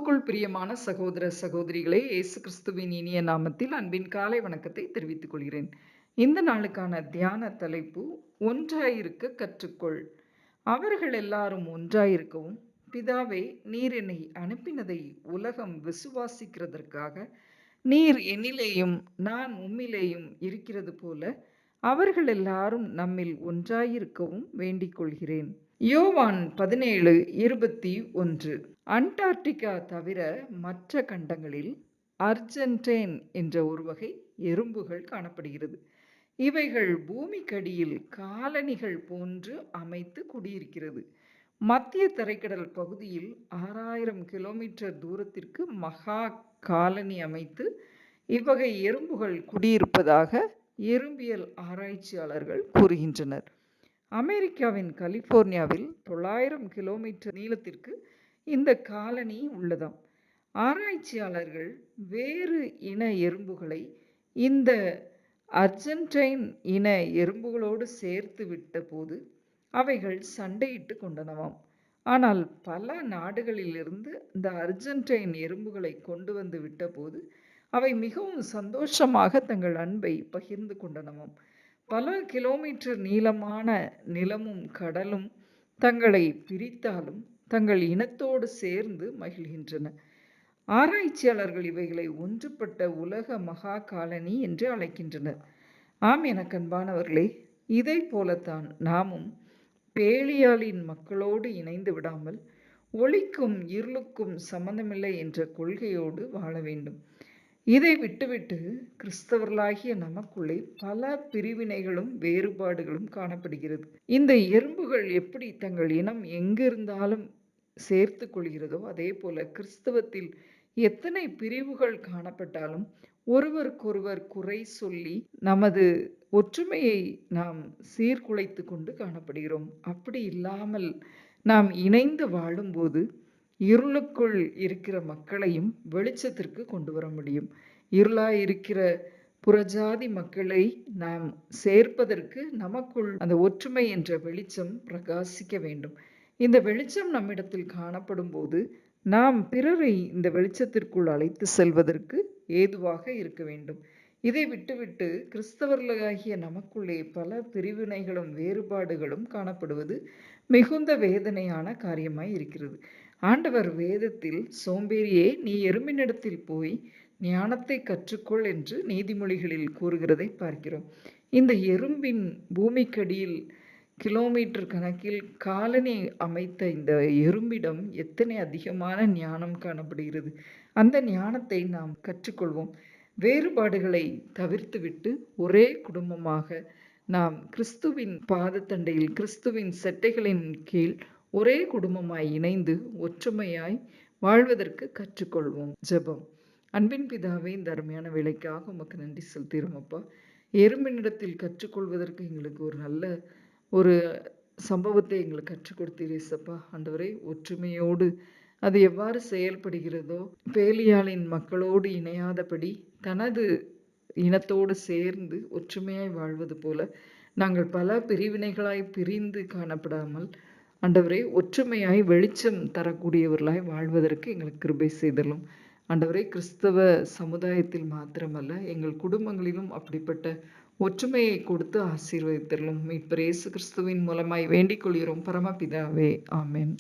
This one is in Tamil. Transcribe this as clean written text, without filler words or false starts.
கிறிஸ்துவுக்குள் பிரியமான சகோதர சகோதரிகளே, இயேசு கிறிஸ்துவின் இனிய நாமத்தில் அன்பின் காலை வணக்கத்தை தெரிவித்துக் கொள்கிறேன். இந்த நாளுக்கான தியான தலைப்பு, ஒன்றாயிருக்க கற்றுக்கொள். அவர்கள் எல்லாரும் ஒன்றாயிருக்கவும், பிதாவே, நீர் என்னை அனுப்பினதை உலகம் விசுவாசிக்கிறதற்காக நீர் என்னிலேயும் நான் உம்மிலேயும் இருக்கிறது போல அவர்கள் எல்லாரும் நம்மில் ஒன்றாயிருக்கவும் வேண்டிக் கொள்கிறேன். யோவான் 17:21. அண்டார்டிகா தவிர மற்ற கண்டங்களில் அர்ஜென்டைன் என்ற ஒரு வகை எறும்புகள் காணப்படுகிறது. இவைகள் பூமிக்கடியில் காலனிகள் போன்று அமைத்து குடியிருக்கிறது. மத்திய தரைக்கடல் பகுதியில் 6000 கிலோமீட்டர் தூரத்திற்கு மகா காலனி அமைத்து இவ்வகை எறும்புகள் குடியிருப்பதாக எறும்பியல் ஆராய்ச்சியாளர்கள் கூறுகின்றனர். அமெரிக்காவின் கலிபோர்னியாவில் 900 கிலோமீட்டர் நீளத்திற்கு இந்த காலனி உள்ளதாம். ஆராய்ச்சியாளர்கள் வேறு இன எறும்புகளை இந்த அர்ஜென்டைன் இன எறும்புகளோடு சேர்த்து விட்ட போது அவைகள் சண்டையிட்டு கொண்டனவாம். ஆனால் பல நாடுகளிலிருந்து இந்த அர்ஜென்டைன் எறும்புகளை கொண்டு வந்து விட்ட போது அவை மிகவும் சந்தோஷமாக தங்கள் அன்பை பகிர்ந்து கொண்டனவாம். பல கிலோமீட்டர் நீளமான நிலமும் கடலும் தங்களை பிரித்தாலும் தங்கள் இனத்தோடு சேர்ந்து மகிழ்கின்றன. ஆராய்ச்சியாளர்கள் இவைகளை ஒன்றுபட்ட உலக மகா காலனி என்று அழைக்கின்றனர். ஆம், எனக்கு அன்பானவர்களே, இதை போலத்தான் நாமும் பேலியாளின் மக்களோடு இணைந்து விடாமல் ஒளிக்கும் இருளுக்கும் சம்பந்தமில்லை என்ற கொள்கையோடு வாழ வேண்டும். இதை விட்டுவிட்டு கிறிஸ்தவர்களாகிய நமக்குள்ளே பல பிரிவினைகளும் வேறுபாடுகளும் காணப்படுகிறது. இந்த எறும்புகள் எப்படி தங்கள் இனம் எங்கிருந்தாலும் சேர்த்து கொள்கிறதோ, அதே போல கிறிஸ்தவத்தில் எத்தனை பிரிவுகள் காணப்பட்டாலும் ஒருவருக்கொருவர் குறை சொல்லி நமது ஒற்றுமையை நாம் சீர்குலைத்து கொண்டு காணப்படுகிறோம். அப்படி இல்லாமல் நாம் இணைந்து வாழும்போது இருளுக்குள் இருக்கிற மக்களையும் வெளிச்சத்திற்கு கொண்டு வர முடியும். இருளாய் இருக்கிற புறஜாதி மக்களை நாம் சேர்ப்பதற்கு நமக்குள் அந்த ஒற்றுமை என்ற வெளிச்சம் பிரகாசிக்க வேண்டும். இந்த வெளிச்சம் நம்மிடத்தில் காணப்படும் போது நாம் பிறரை இந்த வெளிச்சத்திற்குள் அழைத்து செல்வதற்கு ஏதுவாக இருக்க வேண்டும். இதை விட்டுவிட்டு கிறிஸ்தவர்களாகிய நமக்குள்ளே பல பிரிவினைகளும் வேறுபாடுகளும் காணப்படுவது மிகுந்த வேதனையான காரியமாய் இருக்கிறது. ஆண்டவர் வேதத்தில், சோம்பேறியே, நீ எறும்பினிடத்தில் போய் ஞானத்தை கற்றுக்கொள் என்று நீதிமொழிகளில் கூறுகிறதை பார்க்கிறோம். இந்த எறும்பின் பூமிக்கடியில் கிலோமீட்டர் கணக்கில் காலனி அமைத்த இந்த எறும்பிடம் எத்தனை அதிகமான ஞானம் காணப்படுகிறது. அந்த ஞானத்தை நாம் கற்றுக்கொள்வோம். வேறுபாடுகளை தவிர்த்துவிட்டு ஒரே குடும்பமாக நாம் கிறிஸ்துவின் பாதத்தண்டையில், கிறிஸ்துவின் செட்டைகளின் கீழ் ஒரே குடும்பமாய் இணைந்து ஒற்றுமையாய் வாழ்வதற்கு கற்றுக்கொள்வோம். ஜெபம். அன்பின் பிதாவே, இந்த அருமையான வேலைக்காக உமக்கு நன்றி செலுத்துகிறோம் அப்பா. எறும்பினிடத்தில் கற்றுக்கொள்வதற்கு எங்களுக்கு ஒரு நல்ல ஒரு சம்பவத்தை எங்களுக்கு கற்றுக் கொடுத்தீரேசப்பா. ஆண்டவரே, ஒற்றுமையோடு அது எவ்வாறு செயல்படுகிறதோ, பேலியாளின் மக்களோடு இணையாதபடி தனது இனத்தோடு சேர்ந்து ஒற்றுமையாய் வாழ்வது போல நாங்கள் பல பிரிவினைகளாய் பிரிந்து காணப்படாமல் ஆண்டவரே, ஒற்றுமையாய் வெளிச்சம் தரக்கூடியவர்களாய் வாழ்வதற்கு எங்களுக்கு கிருபை செய்தலும். ஆண்டவரே, கிறிஸ்தவ சமுதாயத்தில் மாத்திரமல்ல, எங்கள் குடும்பங்களிலும் அப்படிப்பட்ட ஒற்றுமையை கொடுத்து ஆசீர்வதித்தலும். மீட்பர் இயேசு கிறிஸ்துவின் மூலமாய் வேண்டிக் கொள்கிறோம் பரமபிதாவே. ஆமென்.